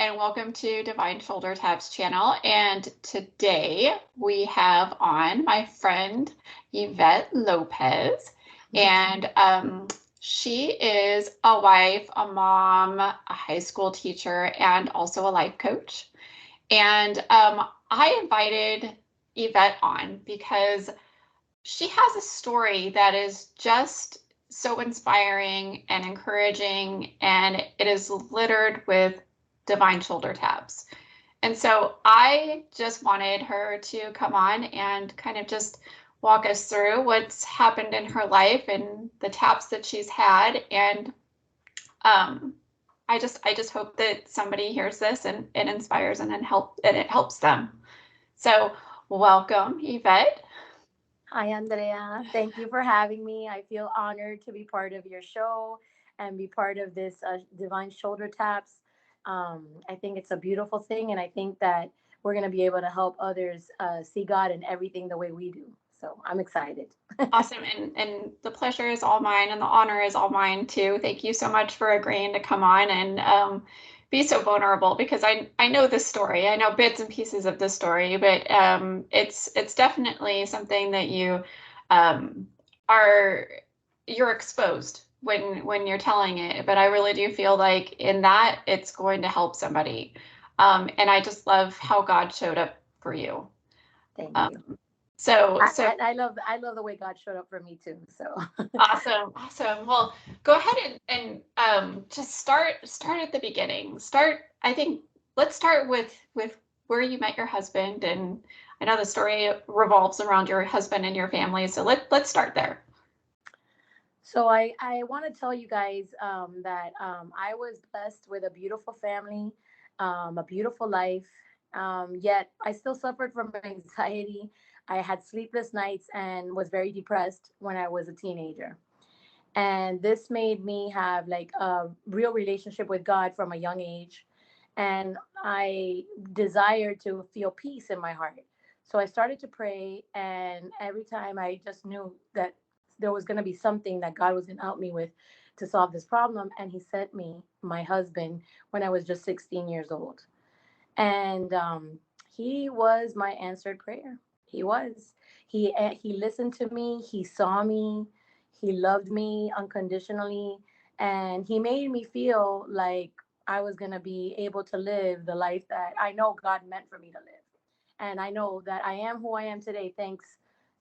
and welcome to Divine Shoulder Taps channel. And today we have on my friend Ivette Lopez, and she is a wife, a mom, a high school teacher, and also a life coach. And I invited Ivette on because she has a story that is just so inspiring and encouraging, and it is littered with divine shoulder taps. And so I just wanted her to come on and kind of just walk us through what's happened in her life and the taps that she's had. And I just hope that somebody hears this and it inspires and it helps them. So welcome, Ivette. Hi, Andrea. Thank you for having me. I feel honored to be part of your show and be part of this Divine Shoulder Taps. I think it's a beautiful thing, and I think that we're going to be able to help others see God in everything the way we do. So I'm excited. Awesome. And the pleasure is all mine and the honor is all mine too. Thank you so much for agreeing to come on and be so vulnerable, because I know this story. I know bits and pieces of the story, but it's definitely something that you are you're exposed when you're telling it. But I really do feel like in that it's going to help somebody. And I just love how God showed up for you. Thank you. Um, so I love the way God showed up for me too. So awesome, awesome. Well, go ahead and just start at the beginning. I think let's start with where you met your husband, and I know the story revolves around your husband and your family. So let's start there. I want to tell you guys that I was blessed with a beautiful family, a beautiful life. Yet I still suffered from anxiety. I had sleepless nights and was very depressed when I was a teenager. And this made me have like a real relationship with God from a young age. And I desired to feel peace in my heart. So I started to pray, and every time I just knew that there was going to be something that God was going to help me with to solve this problem. And He sent me my husband when I was just 16 years old. And he was my answered prayer. He was. He listened to me. He saw me. He loved me unconditionally, and he made me feel like I was gonna be able to live the life that I know God meant for me to live. And I know that I am who I am today thanks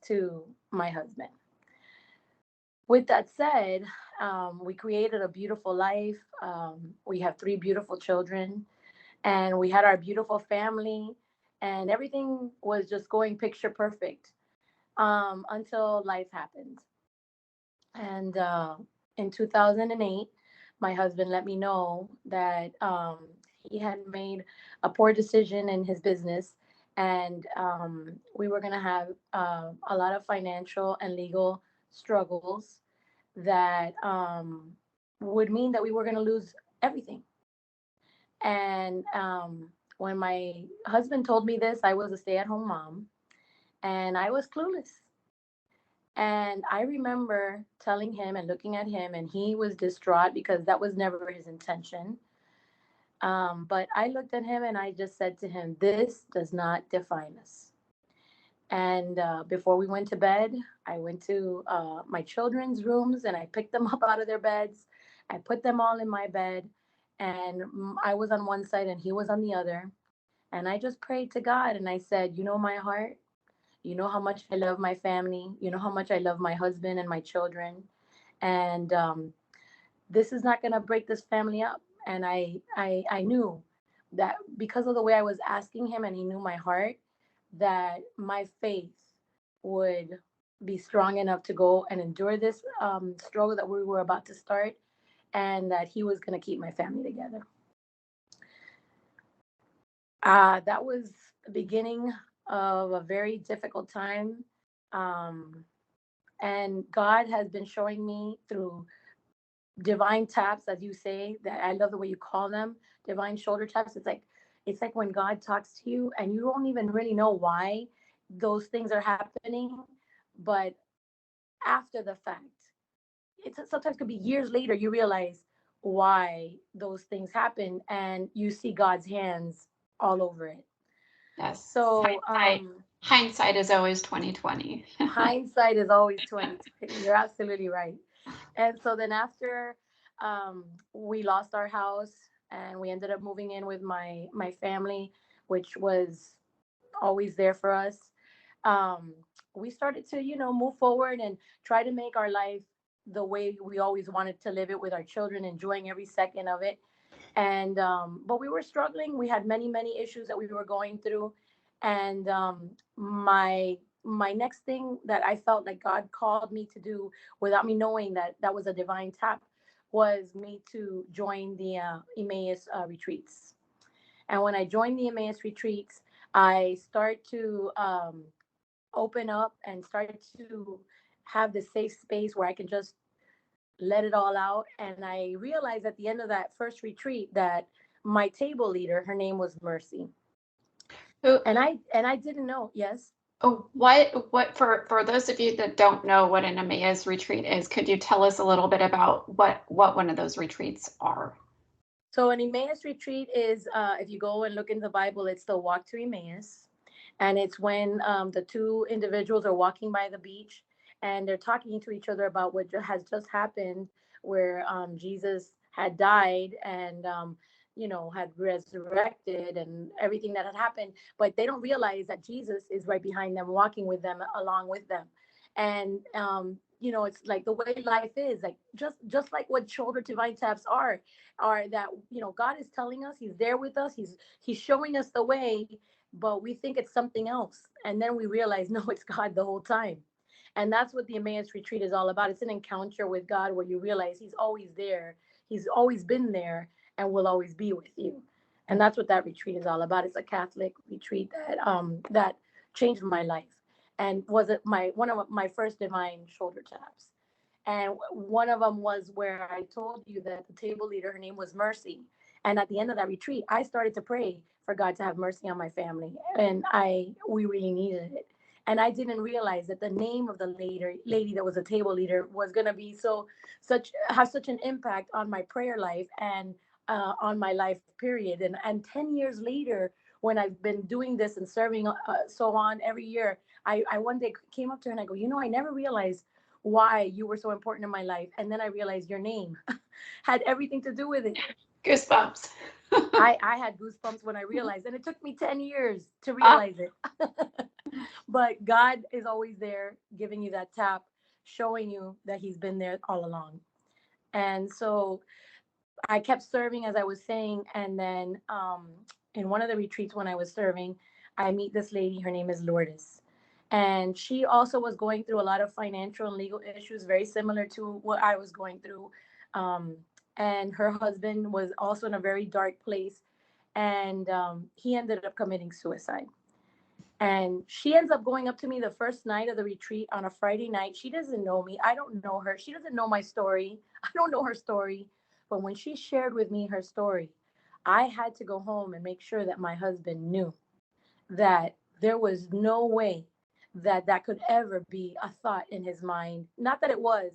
to my husband. With that said, we created a beautiful life. We have three beautiful children, and we had our beautiful family, and everything was just going picture perfect until life happened. And in 2008, my husband let me know that he had made a poor decision in his business, and we were going to have a lot of financial and legal struggles that would mean that we were going to lose everything. And when my husband told me this, I was a stay at home mom and I was clueless. And I remember telling him and looking at him, and he was distraught because that was never his intention. But I looked at him and I just said to him, "This does not define us." And before we went to bed, I went to my children's rooms and I picked them up out of their beds. I put them all in my bed, and I was on one side and he was on the other. And I just prayed to God and I said, "You know my heart. You know how much I love my family. You know how much I love my husband and my children. And this is not going to break this family up." And I knew that because of the way I was asking him and he knew my heart, that my faith would be strong enough to go and endure this struggle that we were about to start, and that he was going to keep my family together. That was the beginning of a very difficult time. Um, and God has been showing me through divine taps, as you say, that I love the way you call them, divine shoulder taps. It's like when God talks to you and you don't even really know why those things are happening, but after the fact, it sometimes could be years later you realize, why those things happen, and you see God's hands all over it. Yes. So Hindsight is always 2020. hindsight is always 2020. You're absolutely right. And so then after we lost our house and we ended up moving in with my family, which was always there for us. Um, we started to, move forward and try to make our life the way we always wanted to live it, with our children, enjoying every second of it. And but we were struggling. We had many issues that we were going through. And my next thing that I felt like God called me to do, without me knowing that that was a divine tap, was me to join the Emmaus retreats. And when I joined the Emmaus retreats, I start to open up and start to have the safe space where I can just let it all out. And I realized at the end of that first retreat that my table leader, her name was Mercy. Who, And I didn't know. Yes. oh, what for those of you that don't know what an Emmaus retreat is, could you tell us a little bit about what one of those retreats are? So an Emmaus retreat is, if you go and look in the Bible, it's the walk to Emmaus. And it's when the two individuals are walking by the beach and they're talking to each other about what has just happened, where Jesus had died and, had resurrected and everything that had happened. But they don't realize that Jesus is right behind them, walking with them, along with them. And, it's like the way life is, like just like what shoulder divine taps are that, God is telling us he's there with us. He's showing us the way, but we think it's something else. And then we realize, no, it's God the whole time. And that's what the Emmaus retreat is all about. It's an encounter with God where you realize he's always there. He's always been there and will always be with you. And that's what that retreat is all about. It's a Catholic retreat that changed my life and was it my one of my first divine shoulder taps. And one of them was where I told you that the table leader, her name was Mercy. And at the end of that retreat, I started to pray for God to have mercy on my family. And we really needed it. And I didn't realize that the name of the lady that was a table leader was gonna be have such an impact on my prayer life and on my life period. And 10 years later, when I've been doing this and serving so on every year, I one day came up to her and I go, I never realized why you were so important in my life. And then I realized your name had everything to do with it. Goosebumps. I had goosebumps when I realized, and it took me 10 years to realize it. But God is always there giving you that tap, showing you that he's been there all along. And so I kept serving, as I was saying. And then in one of the retreats when I was serving, I meet this lady. Her name is Lourdes. And she also was going through a lot of financial and legal issues, very similar to what I was going through. Um, and her husband was also in a very dark place. And he ended up committing suicide. And she ends up going up to me the first night of the retreat on a Friday night. She doesn't know me. I don't know her. She doesn't know my story. I don't know her story. But when she shared with me her story, I had to go home and make sure that my husband knew that there was no way that that could ever be a thought in his mind. Not that it was,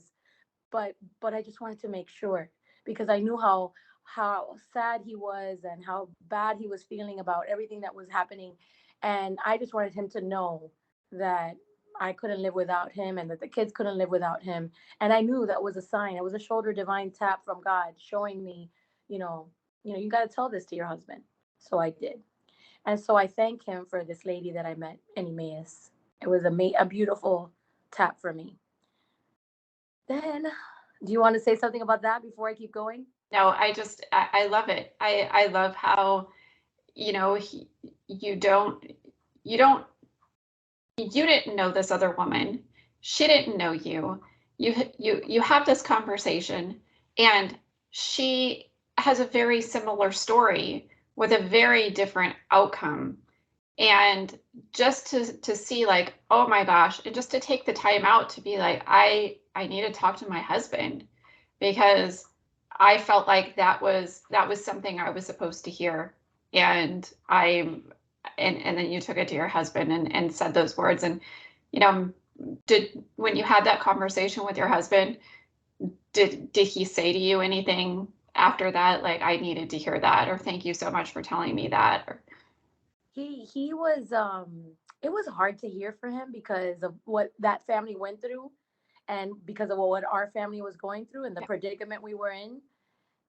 but I just wanted to make sure, because I knew how sad he was and how bad he was feeling about everything that was happening. And I just wanted him to know that I couldn't live without him and that the kids couldn't live without him. And I knew that was a sign. It was a shoulder divine tap from God showing me, you know, you got to tell this to your husband. So I did. And so I thank him for this lady that I met in Emmaus. It was a beautiful tap for me. Then, do you want to say something about that before I keep going? No, I love it. I love how, you don't, you don't, you didn't know this other woman. She didn't know you. You have this conversation, and she has a very similar story with a very different outcome. And just to see, like, oh my gosh, and just to take the time out to be like, I need to talk to my husband, because I felt like that was something I was supposed to hear. And and then you took it to your husband and said those words. And, when you had that conversation with your husband, did he say to you anything after that, like, I needed to hear that, or thank you so much for telling me that? Or, He was it was hard to hear for him because of what that family went through, and because of what our family was going through and the yeah, predicament we were in.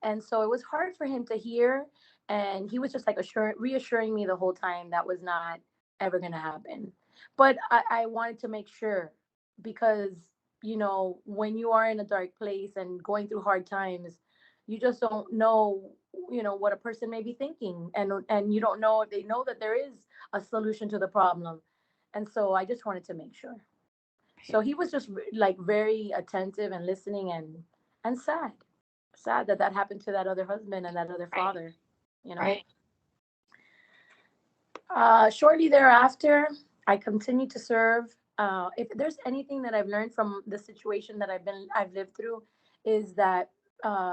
And so it was hard for him to hear, and he was just like reassuring me the whole time that was not ever going to happen. But I wanted to make sure, because when you are in a dark place and going through hard times, you just don't know what a person may be thinking, and you don't know if they know that there is a solution to the problem. And so I just wanted to make sure. So he was just like very attentive and listening, and sad that that happened to that other husband and that other right, father. You know. right. Shortly thereafter, I continued to serve. If there's anything that I've learned from the situation that I've lived through, is that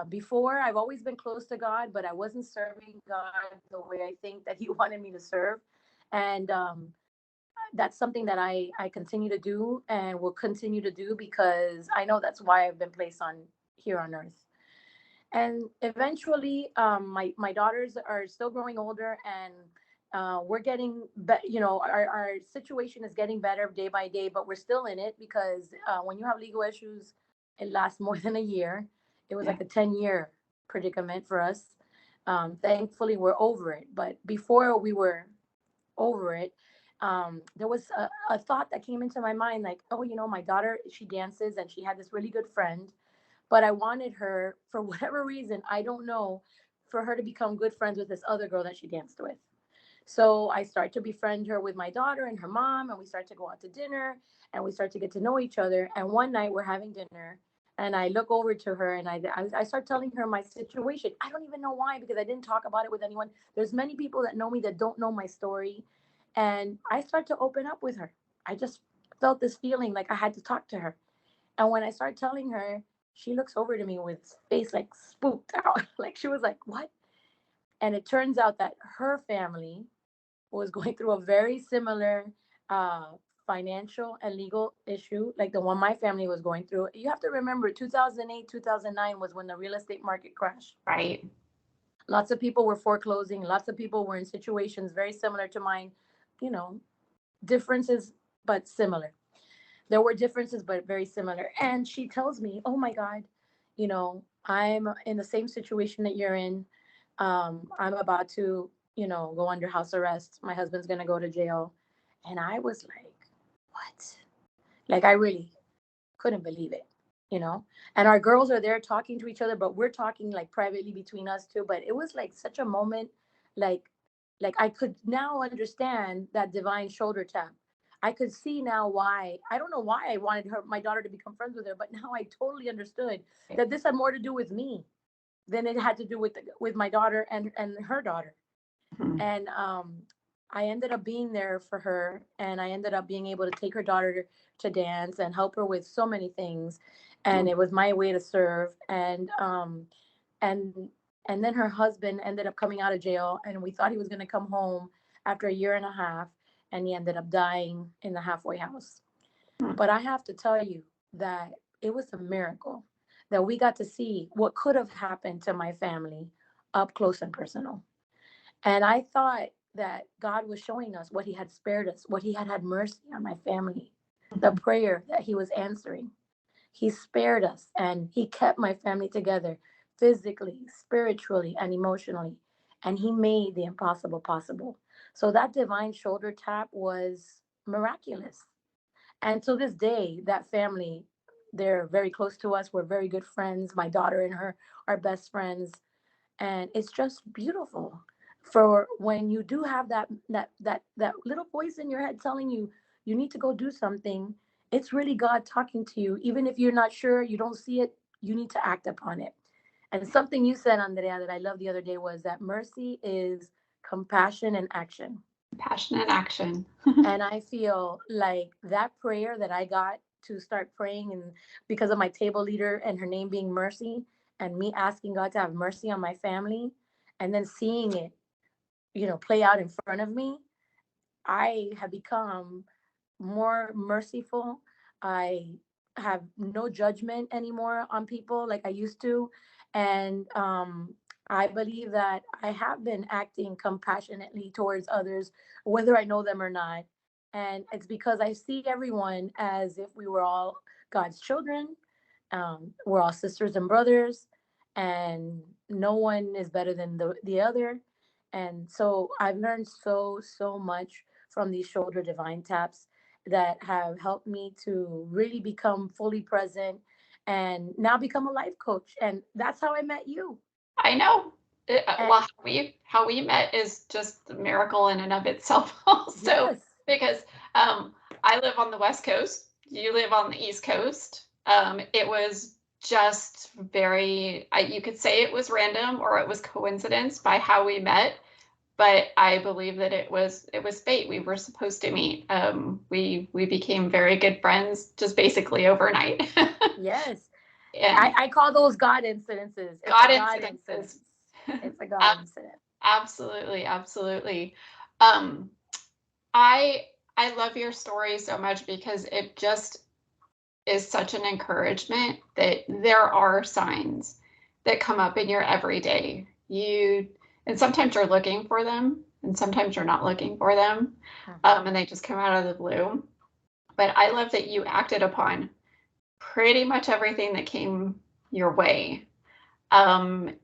before I've always been close to God, but I wasn't serving God the way I think that He wanted me to serve, and that's something that I continue to do and will continue to do, because I know that's why I've been placed on here on earth. And eventually, my daughters are still growing older, and we're getting our situation is getting better day by day, but we're still in it, because when you have legal issues, it lasts more than a year. It was Yeah, like a 10-year predicament for us. Thankfully we're over it, but before we were over it, there was a thought that came into my mind, like, oh, my daughter, she dances and she had this really good friend, but I wanted her, for whatever reason, I don't know, for her to become good friends with this other girl that she danced with. So I start to befriend her with my daughter and her mom, and we start to go out to dinner, and we start to get to know each other. And one night we're having dinner, and I look over to her, and I start telling her my situation. I don't even know why, because I didn't talk about it with anyone. There's many people that know me that don't know my story, and I start to open up with her. I just felt this feeling like I had to talk to her. And when I start telling her, she looks over to me with face like spooked out. Like she was like, "What?" And it turns out that her family was going through a very similar uh, financial and legal issue, like the one my family was going through. You have to remember, 2008, 2009 was when the real estate market crashed. right. Lots of people were foreclosing. Lots of people were in situations very similar to mine. You know, differences, but similar. There were differences, but very similar. And she tells me, "Oh my God, I'm in the same situation that you're in. I'm about to, go under house arrest. My husband's going to go to jail." And I was like, "What?" Like, I really couldn't believe it, you know? And our girls are there talking to each other, but we're talking like privately between us too. But it was like such a moment, like, like I could now understand that divine shoulder tap. I could see now why. I don't know why I wanted my daughter, to become friends with her, but now I totally understood that this had more to do with me than it had to do with my daughter and her daughter. Mhm. And I ended up being there for her, and I ended up being able to take her daughter to dance and help her with so many things. And it was my way to serve. And and then her husband ended up coming out of jail, and we thought he was going to come home after a year and a half, and he ended up dying in the halfway house. Mhm. But I have to tell you that it was a miracle that we got to see what could have happened to my family up close and personal. And I thought that God was showing us what He had spared us, what He had mercy on my family, the Mhm. prayer that He was answering. He spared us, and He kept my family together physically, spiritually, and emotionally. And He made the impossible possible. So that divine shoulder tap was miraculous. And to this day, that family, they're very close to us. We're very good friends. My daughter and her are best friends, and it's just beautiful. For when you do have that little voice in your head telling you you need to go do something, it's really God talking to you. Even if you're not sure, you don't see it, you need to act upon it. And something you said, Andrea, that I loved the other day was that mercy is compassion and action. Passion and action. And I feel like that prayer that I got to start praying, and because of my table leader and her name being Mercy, and me asking God to have mercy on my family, and then seeing it, play out in front of me, I have become more merciful. I have no judgment anymore on people like I used to. And I believe that I have been acting compassionately towards others, whether I know them or not. And it's because I see everyone as if we were all God's children. We're all sisters and brothers, and no one is better than the other. And so I've learned so much from these shoulder divine taps that have helped me to really become fully present and now become a life coach. And that's how I met you. I know. And Well, how we met is just a miracle in and of itself, also, yes, because I live on the West Coast, you live on the East Coast. It was just very, you could say it was random or it was coincidence by how we met, but I believe that it was fate. We were supposed to meet. We became very good friends just basically overnight. yes. And I call those God incidences. It's a God God incidences. incident. It's a God incident. Absolutely, absolutely. Um, I I love your story so much because it just is such an encouragement that there are signs that come up in your everyday. And sometimes you're looking for them, and sometimes you're not looking for them, Mhm. and they just come out of the blue. But I love that you acted upon pretty much everything that came your way. And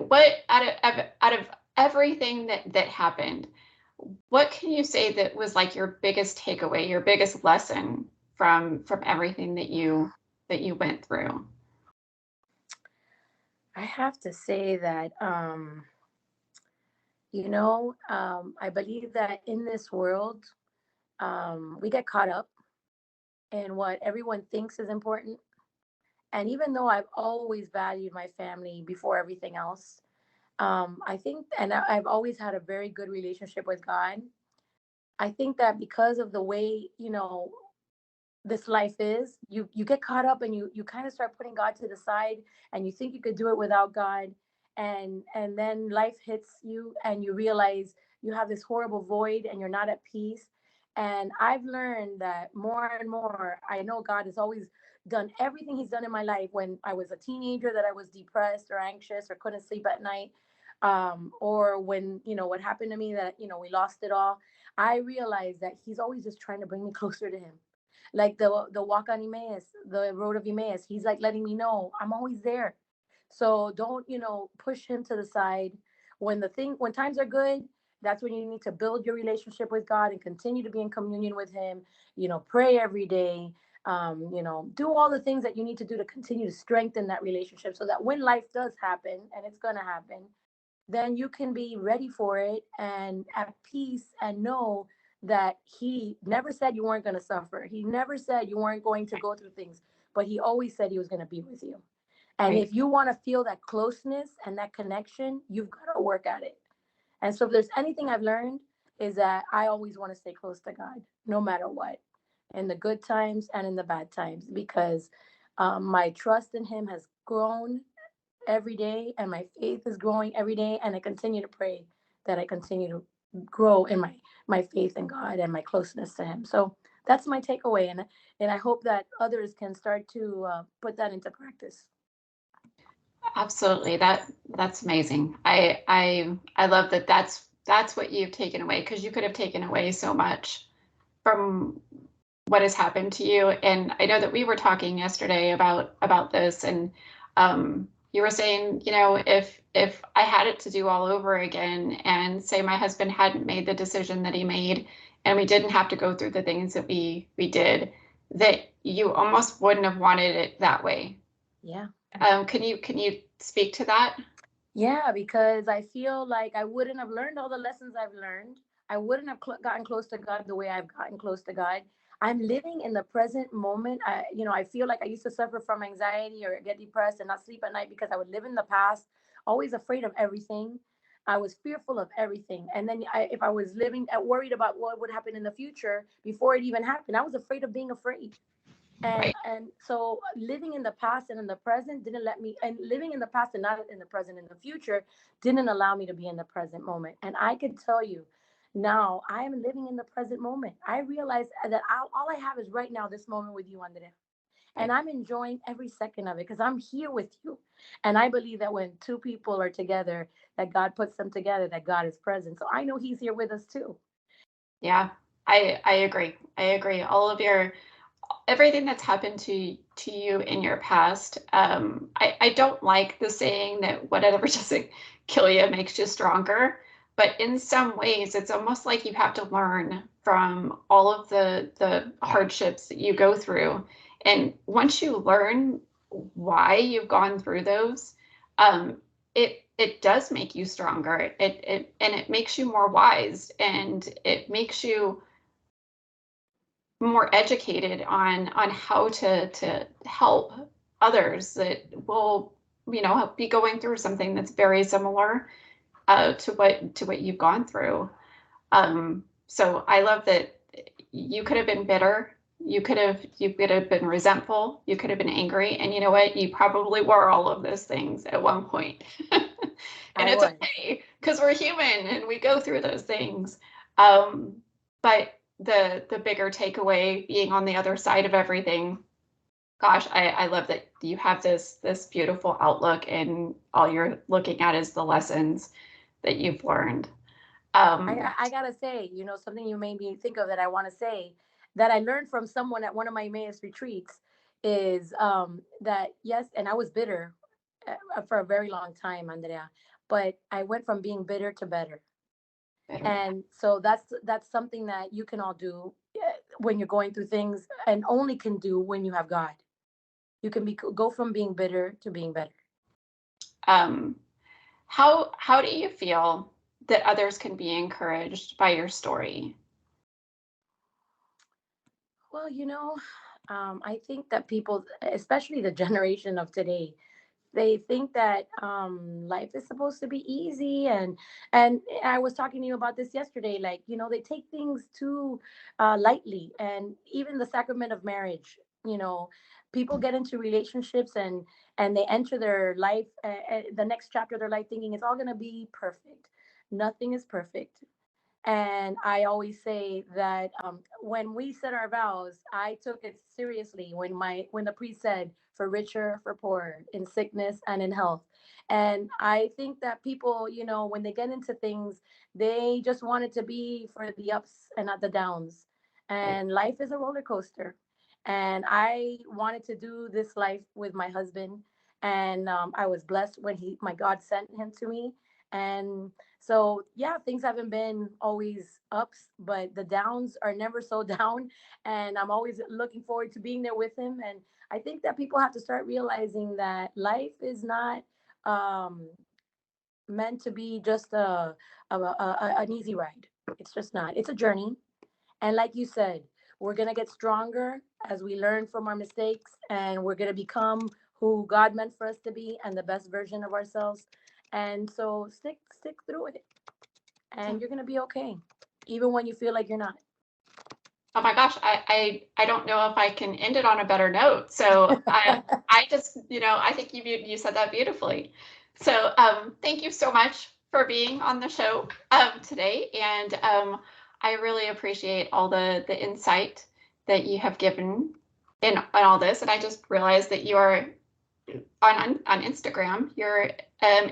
what out of everything that happened, what can you say that was like your biggest takeaway, your biggest lesson from everything that you went through? I have to say that, I believe that in this world, we get caught up in what everyone thinks is important. And even though I've always valued my family before everything else, I think, and I've always had a very good relationship with God. I think that because of the way, this life is, you get caught up and you kind of start putting God to the side, and you think you could do it without God. And then life hits you and you realize you have this horrible void and you're not at peace. And I've learned that more and more, I know God has always done everything he's done in my life. When I was a teenager, that I was depressed or anxious or couldn't sleep at night, or when, what happened to me, that, we lost it all. I realized that he's always just trying to bring me closer to him, like the walk on Emmaus, the road of Emmaus. He's like letting me know I'm always there. So don't, push him to the side. When times are good, that's when you need to build your relationship with God and continue to be in communion with him. Pray every day. Do all the things that you need to do to continue to strengthen that relationship, so that when life does happen, and it's going to happen, then you can be ready for it and at peace, and know that he never said you weren't going to suffer. He never said you weren't going to go through things, but he always said he was going to be with you. And Right. if you want to feel that closeness and that connection, you've got to work at it. And so if there's anything I've learned, is that I always want to stay close to God, no matter what, in the good times and in the bad times, because my trust in him has grown every day, and my faith is growing every day, and I continue to pray that I continue to grow in my faith in God and my closeness to him. So that's my takeaway, and I hope that others can start to put that into practice. Absolutely. That's amazing. I love that that's what you've taken away, because you could have taken away so much from what has happened to you. And I know that we were talking yesterday about this, and you were saying, if I had it to do all over again, and say my husband hadn't made the decision that he made, and we didn't have to go through the things that we did, that you almost wouldn't have wanted it that way. Yeah. Can you speak to that? Yeah, because I feel like I wouldn't have learned all the lessons I've learned. I wouldn't have gotten close to God the way I've gotten close to God. I'm living in the present moment. I feel like I used to suffer from anxiety or get depressed and not sleep at night because I would live in the past, always afraid of everything. I was fearful of everything. And then if I was living worried about what would happen in the future before it even happened, I was afraid of being afraid. and Right. and so living in the past and in the present didn't let me, and living in the past and not in the present and the future didn't allow me to be in the present moment. And I could tell you now, I am living in the present moment. I realize that all I have is right now, this moment with you, Andrea. And I'm enjoying every second of it because I'm here with you. And I believe that when two people are together, that God puts them together, that God is present. So I know He's here with us too. Yeah, I agree. I agree. All of your everything that's happened to you in your past. I don't like the saying that whatever doesn't kill you makes you stronger. But in some ways, it's almost like you have to learn from all of the hardships that you go through. And once you learn why you've gone through those, it does make you stronger. It makes you more wise, and it makes you more educated on how to help others that will be going through something that's very similar to what you've gone through. So I love that you could have been bitter, you could have been resentful, you could have been angry, and you know what, you probably were all of those things at one point. And I it's was. okay because we're human and we go through those things. But the bigger takeaway being on the other side of everything, gosh, I love that you have this beautiful outlook, and all you're looking at is the lessons that you've learned. I gotta say, something you made me think of that I want to say that I learned from someone at one of my Emmaus retreats is that yes, and I was bitter for a very long time, Andrea, but I went from being bitter to better. Better. And so that's something that you can all do when you're going through things, and only can do when you have God. You can go from being bitter to being better. Um, how do you feel that others can be encouraged by your story? Well, I think that people, especially the generation of today, they think that life is supposed to be easy, and I was talking to you about this yesterday. Like, they take things too lightly, and even the sacrament of marriage. People get into relationships, and they enter their life, the next chapter of their life, thinking it's all going to be perfect. Nothing is perfect. And I always say that when we said our vows, I took it seriously when the priest said, "For richer, for poorer, in sickness and in health." And I think that people, when they get into things, they just want it to be for the ups and not the downs. Right. And life is a roller coaster. And I wanted to do this life with my husband, and I was blessed when my God sent him to me. And so, yeah, things haven't been always ups, but the downs are never so down. And I'm always looking forward to being there with him. And I think that people have to start realizing that life is not um, meant to be just an easy ride. It's just not. It's a journey. And like you said, we're going to get stronger as we learn from our mistakes, and we're going to become who God meant for us to be and the best version of ourselves. And so stick through it, and you're going to be okay, even when you feel like you're not. Oh my gosh, I don't know if I can end it on a better note. So I just, I think you said that beautifully. So thank you so much for being on the show today, and I really appreciate all the insight that you have given in all this. And I just realized that you are on Instagram. You're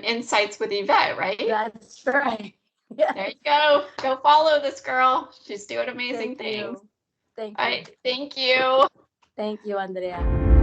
Insights with Ivette, right? That's right. There Yes. you go. Go follow this girl. She's doing amazing Thank things. you. Thank All you. right. Thank you. Thank you, Andrea.